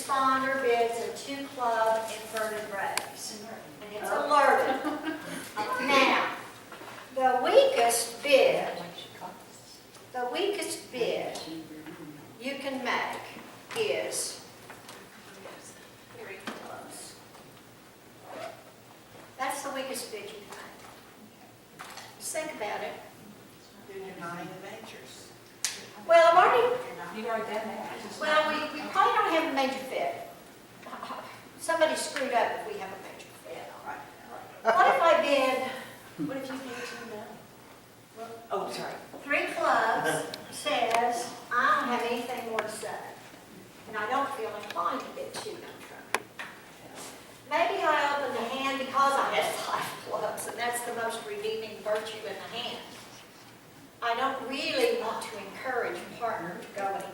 responder bids a 2-club inverted raise. And it's alerted. Now, the weakest bid you can make is 3 clubs. That's the weakest bid you can make. Just think about it. Then you're not in the majors. Well, I've already, You already done that. well, we probably don't have a major bid. Somebody screwed up if we have a major bid. What if I bid, what if you bid 2 no? Oh, sorry. 3 clubs says, I don't have anything more to say. And I don't feel inclined to bid 2 no Trump. Maybe I open the hand because I had 5 clubs, and that's the most redeeming virtue in the hand. I don't really want to encourage a partner to go anywhere.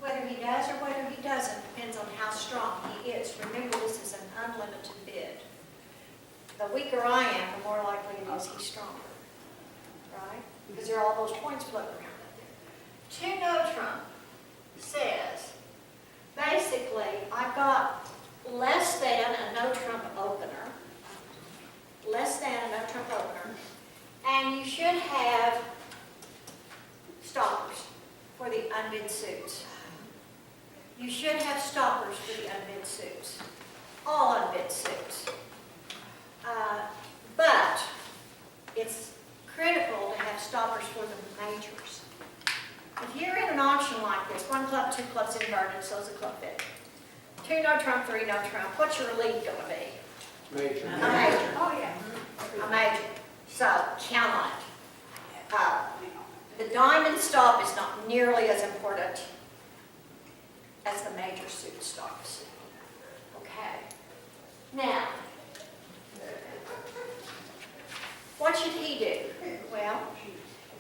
Whether he does or whether he doesn't depends on how strong he is. Remember, this is an unlimited bid. The weaker I am, the more likely it is he's stronger, right? Because there are all those points floating around out there. 2 no Trump says, basically, I've got less than a no Trump opener, and you should have stoppers for the unbid suits. You should have stoppers for the unbid suits, all unbid suits. But it's critical to have stoppers for the majors. If you're in an auction like this, 1 club, 2 clubs inverted, so is a club bid. 2 no Trump, 3 no Trump, what's your lead going to be? Major. A major. Oh, yeah. A major. So count on it. The diamond stop is not nearly as important as the major suit stops. Okay. Now, what should he do? Well,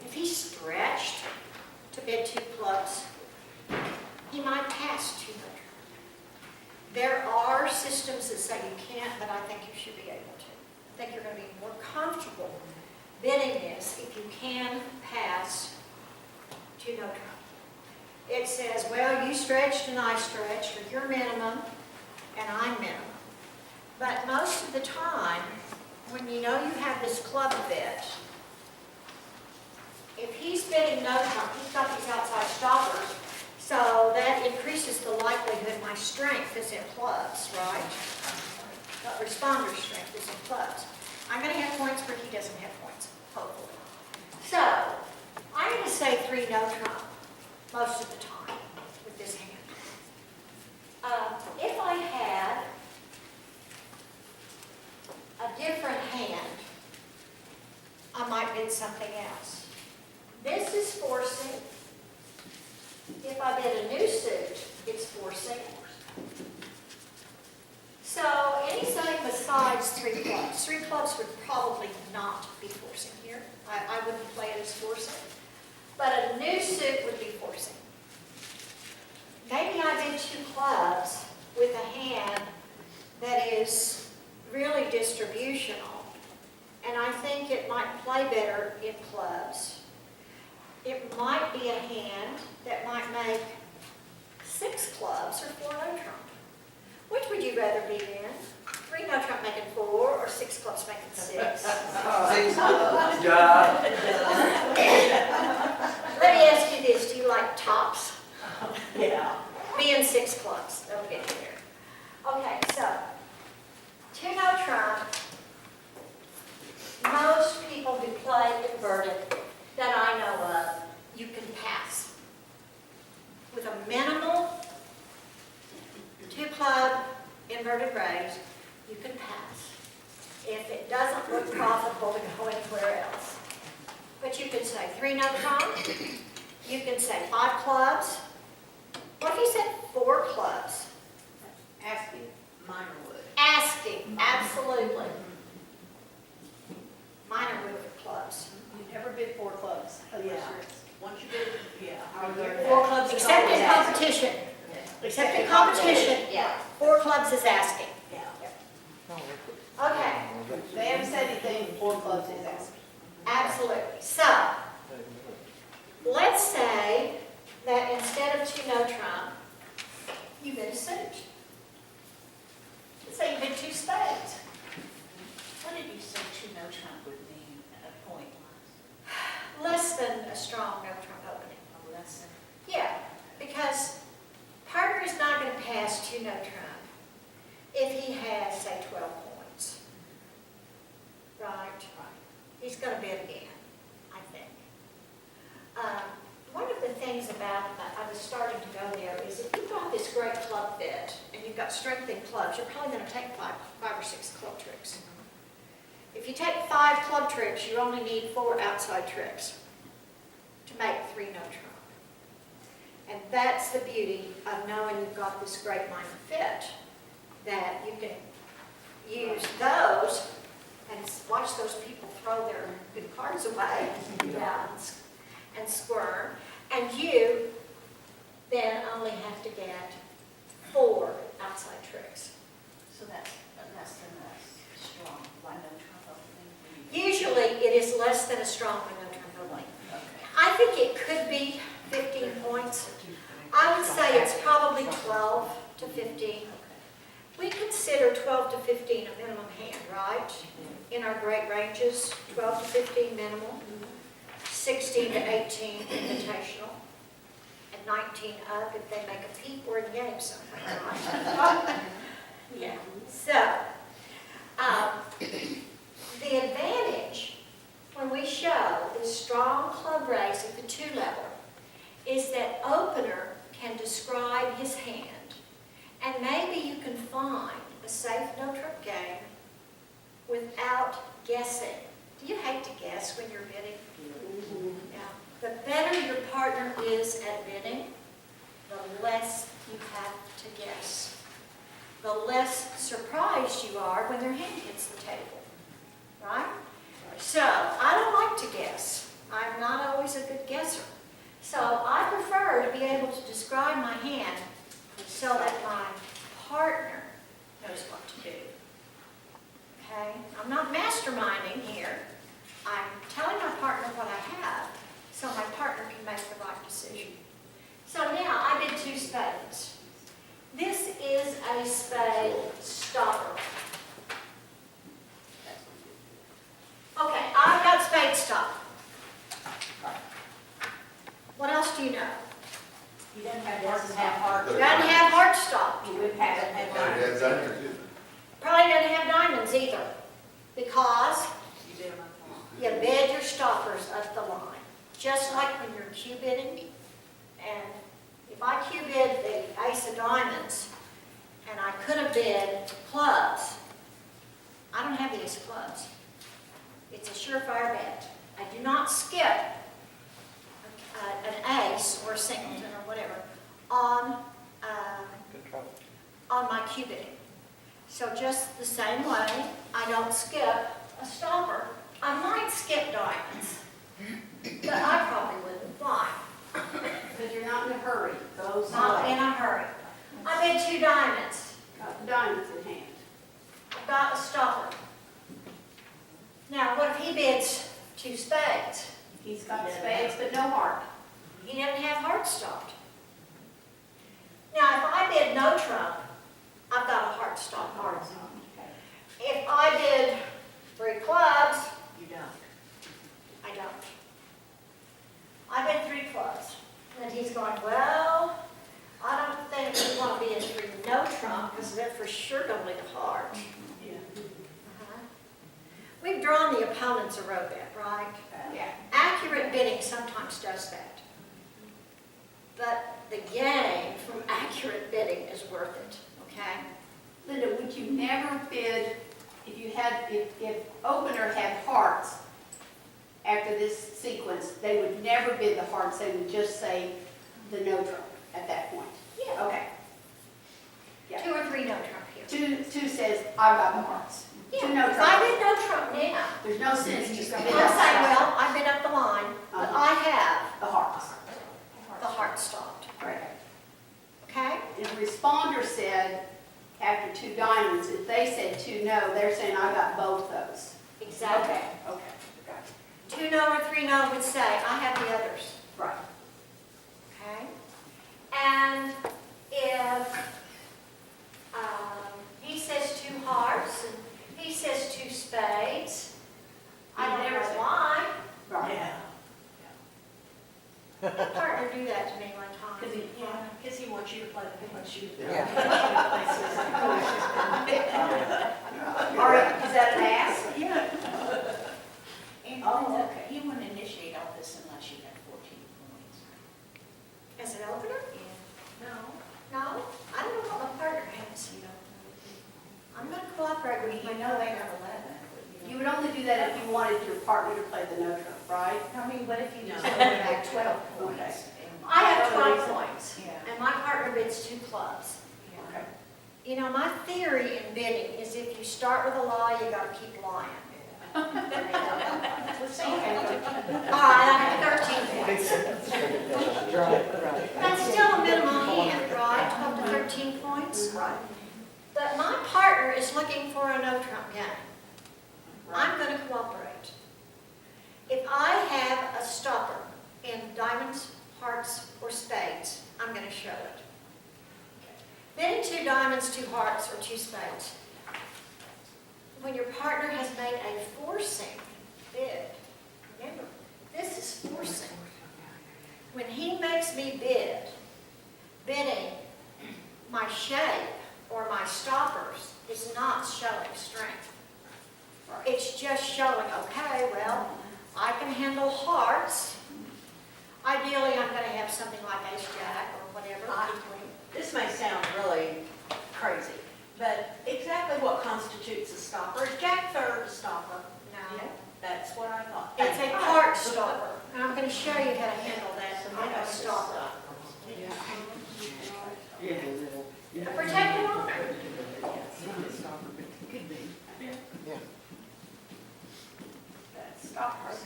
if he's stretched to bid 2 clubs, he might pass 2 no Trump. There are systems that say you can't, but I think you should be able to. I think you're going to be more comfortable bidding this if you can pass 2 no Trump. It says, well, you stretched and I stretched, or you're minimum and I'm minimum. But most of the time, when you know you have this club bid, if he's bidding no Trump, he's got these outside stoppers, so that increases the likelihood my strength is in clubs, right? The responder strength is in clubs. I'm going to have points where he doesn't have points, hopefully. So, I'm going to say 3 no Trump most of the time with this hand. If I had a different hand, I might bid something else. This is forcing. If I bid a new suit, it's forcing. So anything besides 3 clubs. 3 clubs would probably not be forcing here. I wouldn't play it as forcing. But a new suit would be forcing. Maybe I bid 2 clubs with a hand that is really distributional. And I think it might play better in clubs. It might be a hand that might make 6 clubs or 4 no Trump. Which would you rather be in? 3 no Trump making 4 or 6 clubs making 6? Job. Let me ask you this, do you like tops? Yeah. Be in 6 clubs, that'll get you there. Okay, so 2 no Trump. Most people who play inverted that I know of, you can pass. With a minimal 2 club inverted raise, you can pass. If it doesn't look profitable to go anywhere else. But you can say 3 no Trump, you can say 5 clubs. What if you said 4 clubs? Asking, minor would. Asking, absolutely. Minor wood for clubs. You never bid 4 clubs. Yeah. Once you did, yeah. I learned 4 that. clubs, except in competition. Except in competition, Yeah. 4 clubs is asking. Yeah. Okay, They haven't said anything, 4 clubs is asking. absolutely. So, let's say this great club fit, and you've got strength in clubs, you're probably gonna take five or six club tricks. If you take 5 club tricks, you only need 4 outside tricks to make 3 no trump. And that's the beauty of knowing you've got this great minor fit, that you can use those and watch those people throw their good cards away, and squirm, and you then only have to get 4 outside tricks. So that's less than a strong one no trump opening. Usually, it is less than a strong no trump opening. Okay. I think it could be 15 points. I would say it's probably 12 to 15. We consider 12 to 15 a minimum hand, right? In our great ranges, 12 to 15 minimal, 16 to 18 invitational, and 19 up if they make a peep or a game somewhere, right? Yeah. So, the advantage when we show this strong club raise at the 2 level is that opener can describe his hand, and maybe you can find a safe no trump game without guessing. Do you hate to guess when you're bidding? Yeah. The better your partner is at bidding, the less you have to guess. The less surprised you are when their hand hits the table, right? So, I don't like to guess. I'm not always a good guesser. So, I prefer to be able to describe my hand so that my partner knows what to do. Okay? I'm not masterminding here. I'm telling my partner what I have so my partner can make the right decision. So now I did 2 spades. This is a spade stopper. Okay, I've got spade stop. What else do you know? You don't have heart. Doesn't have heart stop. You would have it And that's under too. Probably doesn't have diamonds either, because You did them you bid your stoppers up the line. Just like when you're cue bidding, and if I cue bid the ace of diamonds, and I could have bid clubs, I don't have the ace of clubs. It's a surefire bet. I do not skip an ace or a singleton or whatever on my cue bidding. So just the same way, I don't skip a stopper. I might skip diamonds, but I probably wouldn't. Why? Because you're not in a hurry, those Not in a hurry. I bid 2 diamonds. got the diamonds in hand. I've got a stopper. Now, what if he bids 2 spades? He's got spades, but no heart. He didn't have heart stopped. Now, if I bid no trump, I've got a heart stop. Okay. If I bid 3 clubs, You don't. I don't. I bid 3 clubs. And he's going, well, I don't think we want to be in 3 no trump because they're for sure going to lead a heart. Yeah. We've drawn the opponents a row bet, right? Yeah. Accurate bidding sometimes does that. But the gain from accurate bidding is worth it, okay? Linda, would you never bid, if opener had hearts after this sequence, they would never bid the hearts, they would just say the no trump at that point? Yeah. Okay. Yeah. 2 or 3 no trump here. Two says, I've got the hearts. Yeah, 2 no if I trump. bid no trump now, There's no sense just I'll bid say, up well, I bid up the line, but I have the hearts. the heart stopped, Right. okay? If the responder said, after 2 diamonds, if they said 2 no, they're saying, I got both those. Exactly. Okay, gotcha. 2 no or 3 no would say, I have the others, Right. okay? And if he says 2 hearts and he says 2 spades, I don't know why. Right. Yeah. My partner do that to me one time. Because he wants you to play the wants you to Yeah. All right, is that an ask? Yeah. And Oh, Linda, okay. you wouldn't initiate all this unless you had 14 points. As an opener? No. No? What if you just No. go back 12 points? I have 12 points, Yeah. and my partner bids 2 clubs. Okay. You know, my theory in bidding is if you start with a lie, you gotta keep lying. All right, I have 13 points. That's still a minimum hand, right? 12 to 13 points. Right. But my partner is looking for a no-trump game. I'm gonna cooperate. If I have a stopper in diamonds, hearts, or spades, I'm gonna show it. Bidding 2 diamonds, 2 hearts, or 2 spades. When your partner has made a forcing bid, remember, this is forcing. When he makes me bidding my shape or my stoppers is not showing strength. It's just showing, okay, well, I can handle hearts. Ideally, I'm going to have something like ace-jack or whatever. This may sound really crazy, but exactly what constitutes a stopper? Is Jack third a stopper? No. That's what I thought. It's a part stopper, and I'm going to show you how to handle that on a stopper. A protected honor.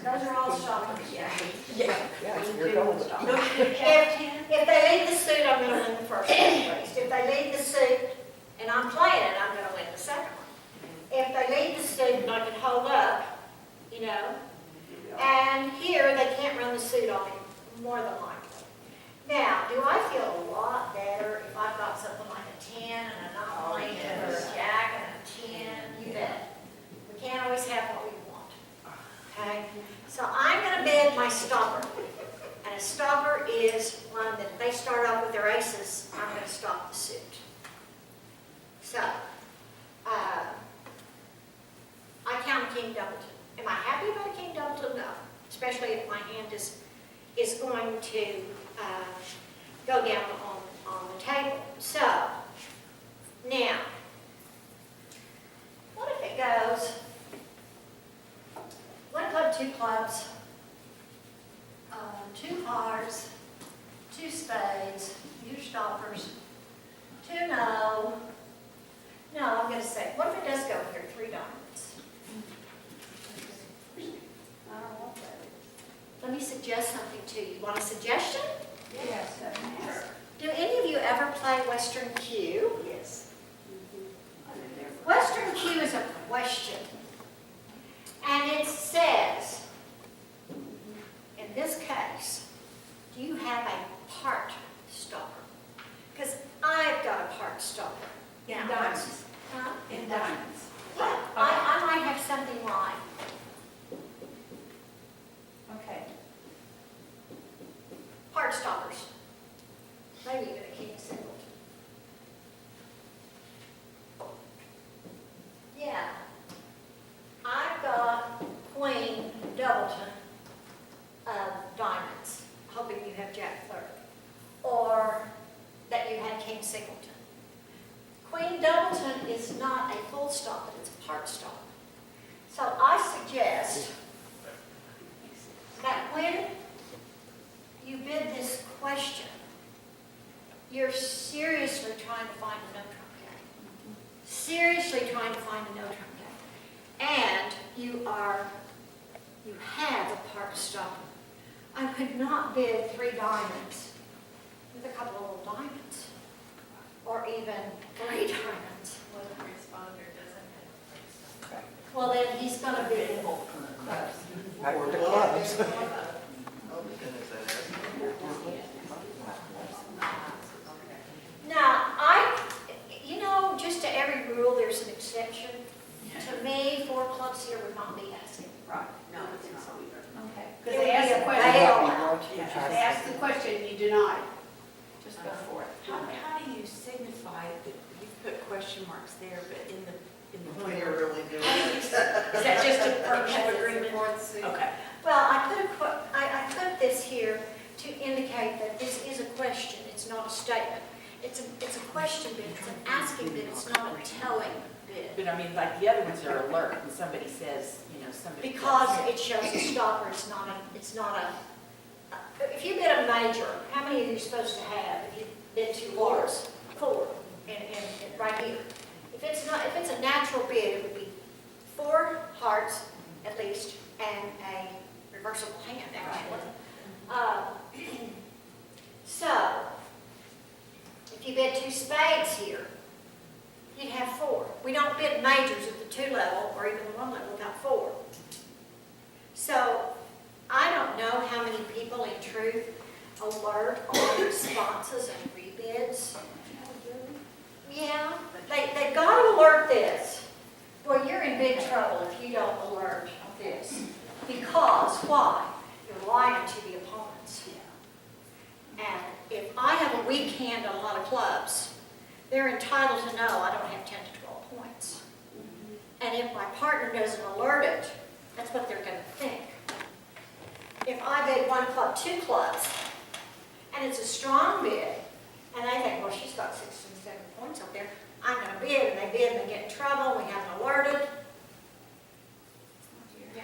Those are all stoppers. If they lead the suit, I'm going to win the first one at least. If they lead the suit and I'm playing it, I'm going to win the second one. If they lead the suit and I can hold up, you know, and here they can't run the suit on me, more than likely. Now, do I feel a lot better if I've got something like a 10 and a 9 or a jack and a 10? You bet. We can't always have what we want. Okay? So I'm going to bid my stopper. And a stopper is one that if they start off with their aces, I'm going to stop the suit. So, I count a king doubleton. Am I happy about a king doubleton? No. Especially if my hand is going to go down on the table. So, now, what if it goes 1 club, 2 clubs, 2 hearts, 2 spades, your stoppers, 2 no. No, I'm going to say, what if it does go here, 3 diamonds? I don't know what that is. Let me suggest something to you. Want a suggestion? Yes, that matters. Do any of you ever play Western Q? Yes. Western Q is a question. And it says, in this case, do you have a part stopper? Because I've got a part stopper. In Now, diamonds. huh? In diamonds. Yeah, I might have something like, Okay. part stoppers. Maybe even a king singleton. Yeah. I've got queen doubleton of diamonds, hoping you have jack third. Or that you had king singleton. Queen doubleton is not a full stop, but it's a part stop. So I suggest that when you bid this question, you're seriously trying to find a no-trump game. Seriously trying to find a no-trump game. And you have a part stopper. I could not bid 3 diamonds with a couple of little diamonds. Or even 3 diamonds. Well, the responder doesn't have. Well, then he's going to bid Or the clubs. Now, you know, just to every rule, there's an exception. To me, 4 clubs here would not be asking. Right. No, it's not. Okay. It Because would they asked be the a question, bailout. they asked the question, you denied. Just go for it. How do you signify that you've put question marks there, but in the When you're really doing it. Is that just a partnership agreement? Okay. Well, I put this here to indicate that this is a question, it's not a statement. It's a question bid, it's an asking bid, it's not a telling bid. But I mean, like the other ones are alert, and somebody says, you know, somebody. Because it shows a stopper, it's not if you bid a major, how many are you supposed to have if you bid 2 lots? 4, and right here. If it's a natural bid, it would be 4 hearts at least, and a reversible hand, actually. So, if you bid 2 spades here, you'd have 4. We don't bid majors at the 2 level, or even the 1 level without 4. So, I don't know how many people in truth alert on responses and rebids. Yeah, they gotta alert this. Well, you're in big trouble if you don't alert this. Because, why? You're lying to the opponents. And if I have a weak hand on a lot of clubs, they're entitled to know I don't have 10 to 12 points. And if my partner doesn't alert it, that's what they're gonna think. If I bid 1 club, 2 clubs, and it's a strong bid, and they think, well, she's got 6 and 7 points up there, I'm gonna bid, and they bid, and they get in trouble, we haven't alerted. Yeah.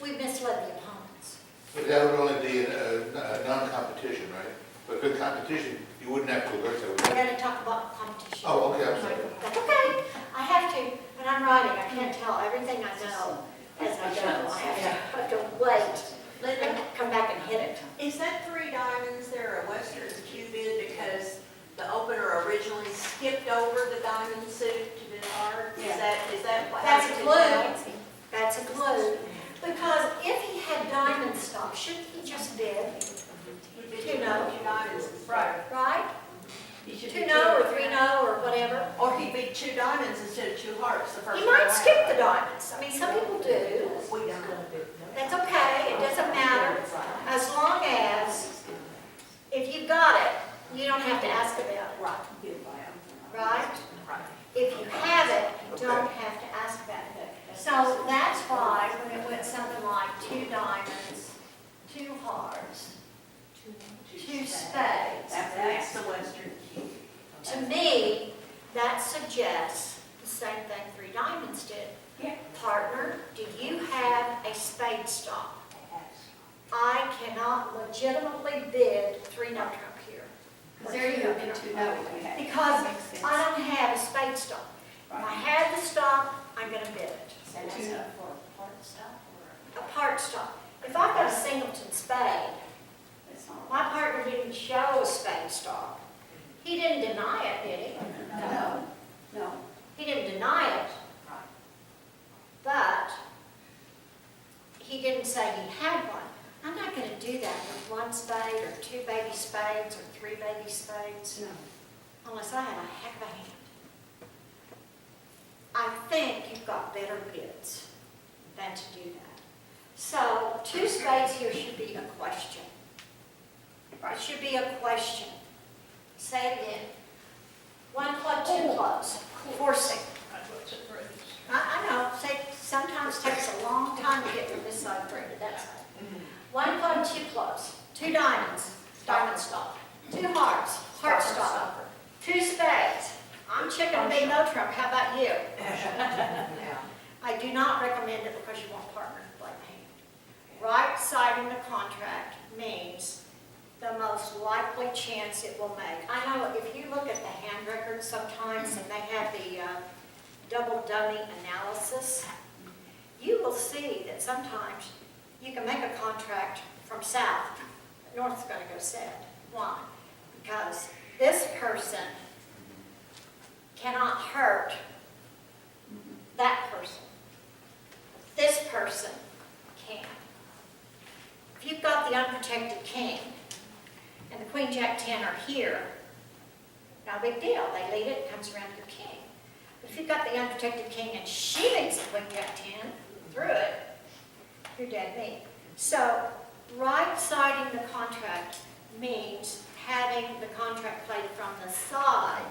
We misled the opponents. But that would only be a non-competition, right? But for competition, you wouldn't have to alert We're that. gonna talk about competition. Oh, okay, I'm sorry. That's okay, I have to, when I'm writing, I can't tell everything I know as I go, I have to wait, and come back and hit it. Is that 3 diamonds there a Western Q bid because the opener originally skipped over the diamond suit to bid hard? Is that what That's a happened? clue. That's a clue. Because if he had diamond stock, shouldn't he just bid, He bid 2 no. 2 diamonds. Right. right? You should 2 be no or two. 3 no or whatever. Or he bid 2 diamonds instead of 2 hearts the first He time might around. skip the diamonds. I mean, some people do. We don't. That's okay, it doesn't matter. As long as, if you got it, you don't have to ask about it, right? If you have it, you don't have to ask about it. So that's why when it went something like 2 diamonds, 2 hearts, 2 spades, That's the Western Q. to me, that suggests the same thing 3 diamonds did. Yeah. Partner, do you have a spade stock? I cannot legitimately bid 3 no trump here. Because there you have been 2 no. Because Makes sense. I don't have a spade stock. If I had the stock, I'm gonna bid it. A part stock. If I've got a singleton spade, That's not- my partner didn't show a spade stock. He didn't deny it, did he? No, no. He didn't deny it. But he didn't say he had one. I'm not gonna do that with 1 spade or 2 baby spades or 3 baby spades. No. Unless I have a heck of a hand. I think you've got better bids than to do that. So 2 spades here should be a question. It should be a question. Say it again. 1 club, 2 clubs, forcing. I know, sometimes takes a long time to get from this side through to that side. 1 club, 2 clubs, 2 diamonds, diamond stock, 2 hearts, heart stock, 2 spades. I'm chicken big no trump, how about you? I do not recommend it because you want partner to play the hand. Right-siding the contract means the most likely chance it will make. I know if you look at the hand records sometimes and they have the double dummy analysis, you will see that sometimes you can make a contract from south, north's going to go south. Why? Because this person cannot hurt that person. This person can. If you've got the unprotected king and the queen, jack, 10 are here, no big deal. They lead it, it comes around to your king. But if you've got the unprotected king and she leads the queen, jack, 10 through it, you're dead meat. So right-siding the contract means having the contract played from the side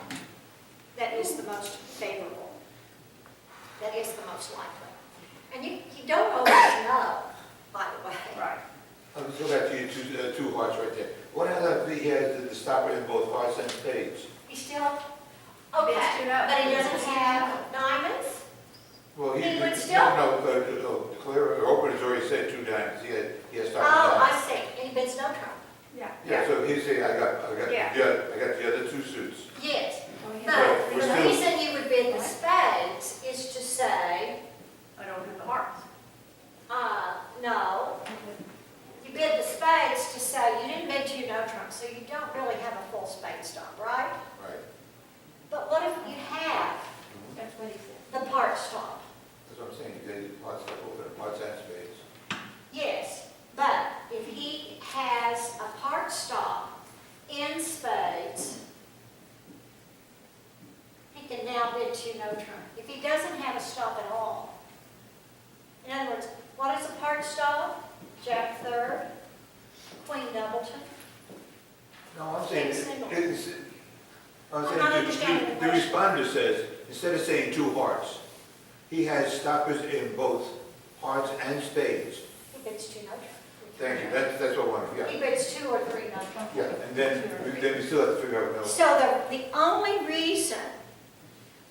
that is the most favorable, that is the most likely. And you don't always know, by the way. Right. Let's go back to your 2 hearts right there. What happens if he has the stopper in both hearts and spades? You still, Okay, Bids 2-0. but he doesn't have diamonds? Well, He would still- No, clear, opener's already said 2 diamonds, he has Oh, stopped I diamonds. see, and he bids no trump. Yeah, so he's saying, I got Yeah. the other 2 suits. Yes, But but we're the still- reason you would bid the spades is to say, I don't have the hearts. no. You bid the spades to say you didn't bid 2 no trumps, so you don't really have a full spade stop, right? Right, But what if you have That's what he said. the part stop? that's what I'm saying, they did pots like opener, pots and spades. Yes, but if he has a part stop in spades, he can now bid 2 no trump. If he doesn't have a stop at all, in other words, what is a part stop? Jack third, Queen Doubleton. No, I'm saying, King single. I'm I'm not saying, understanding the the question. responder says, instead of saying 2 hearts, he has stoppers in both hearts and spades. He bids 2 no trump. Thank you, that's what I wanted, yeah. He bids 2 or 3 no trump. Yeah, and then we still have to figure out, no. So the only reason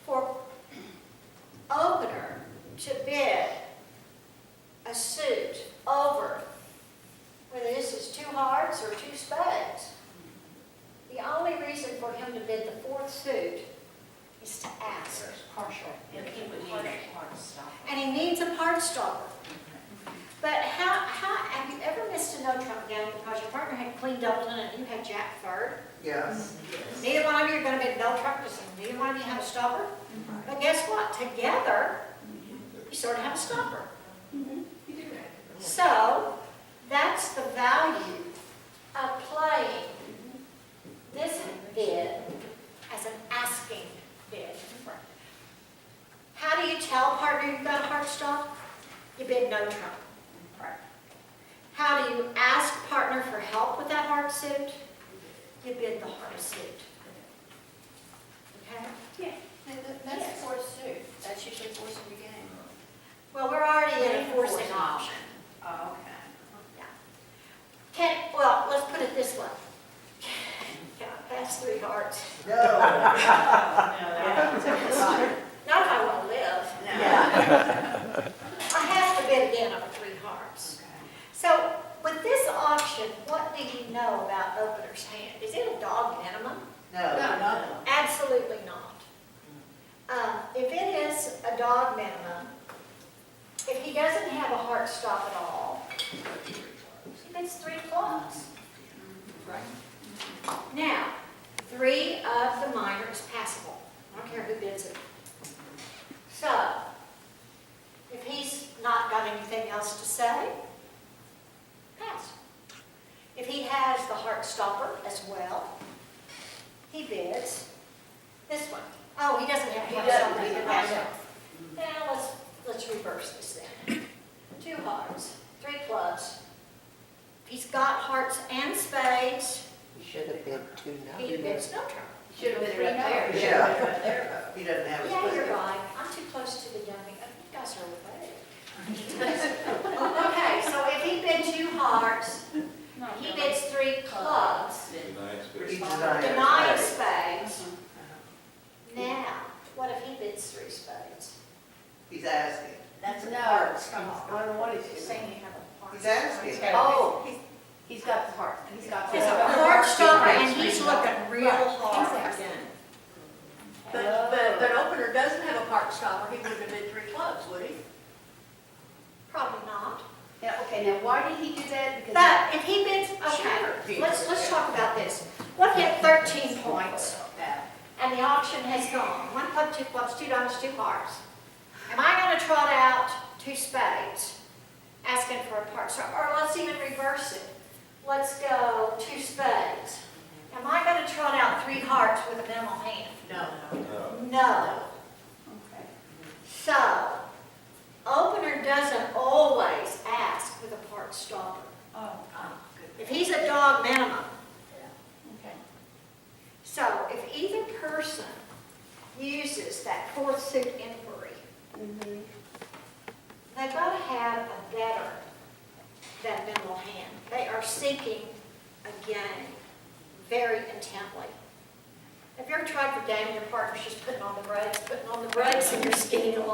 for opener to bid a suit over, whether this is 2 hearts or 2 spades, the only reason for him to bid the 4th suit is to ask. Partial. And he would need a hard stop. And he needs a part stopper. But have you ever missed a no trump game because your partner had Queen Doubleton and you had Jack third? Yes. Neither one of you are going to bid no trump because neither one of you have a stopper. But guess what? Together, you sort of have a stopper. So, that's the value of playing this bid as an asking bid. How do you tell a partner you've got a hard stop? You bid no trump. How do you ask partner for help with that hard suit? You bid the hard suit. Okay? Yeah. That's the fourth suit. That's usually forcing the game. Well, we're already in a forcing option. Oh, okay. Well, let's put it this way. Can I pass 3 hearts? No. Not if I want to live. Yeah. I have to bid again over 3 hearts. So with this auction, what do you know about opener's hand? Is it a dog minimum? No. Absolutely not. If it is a dog minimum, if he doesn't have a heart stop at all, he bids 3 clubs. Now, 3 of the minor is passable. I don't care who bids it. So, if he's not got anything else to say, pass. If he has the heart stopper as well, he bids this one. Oh, he doesn't have a heart stopper. He can pass it. Now, let's reverse this then. 2 hearts, 3 clubs. If he's got hearts and spades, You should have been 2 no. he bids no trump. Should have been right there. Yeah. He doesn't have a Yeah, spade. you're right. I'm too close to the young. You guys are away. Okay, so if he bid 2 hearts, he bids 3 clubs, He denied it. denying spades. Now, what if he bids 3 spades? He's asking. That's a No, hard I stop. don't know what he's He's saying. saying you have a heart. He's asking. Oh, he's got the heart. He's got the He's a heart. heart stopper and he's looking real hard. But opener doesn't have a park stopper, he would have bid 3 clubs, would he? Probably not. Yeah, okay, now why did he do that? Because But if he bids, Sure. okay, let's talk about this. What if he had 13 points and the auction has gone? 1 club, 2 clubs, 2 diamonds, 2 hearts. Am I going to trot out 2 spades, asking for a part? Or let's even reverse it. Let's go 2 spades. Am I going to trot out 3 hearts with a minimal hand? No. No. Okay. So, opener doesn't always ask with a part stopper. Oh, If he's a dog minimum. okay. So, if either person uses that 4th suit inquiry, Mhm. they've got to have a better than minimal hand. They are seeking a game very intently. Have you ever tried for damning your partner's just putting on the brakes and you're skidding along?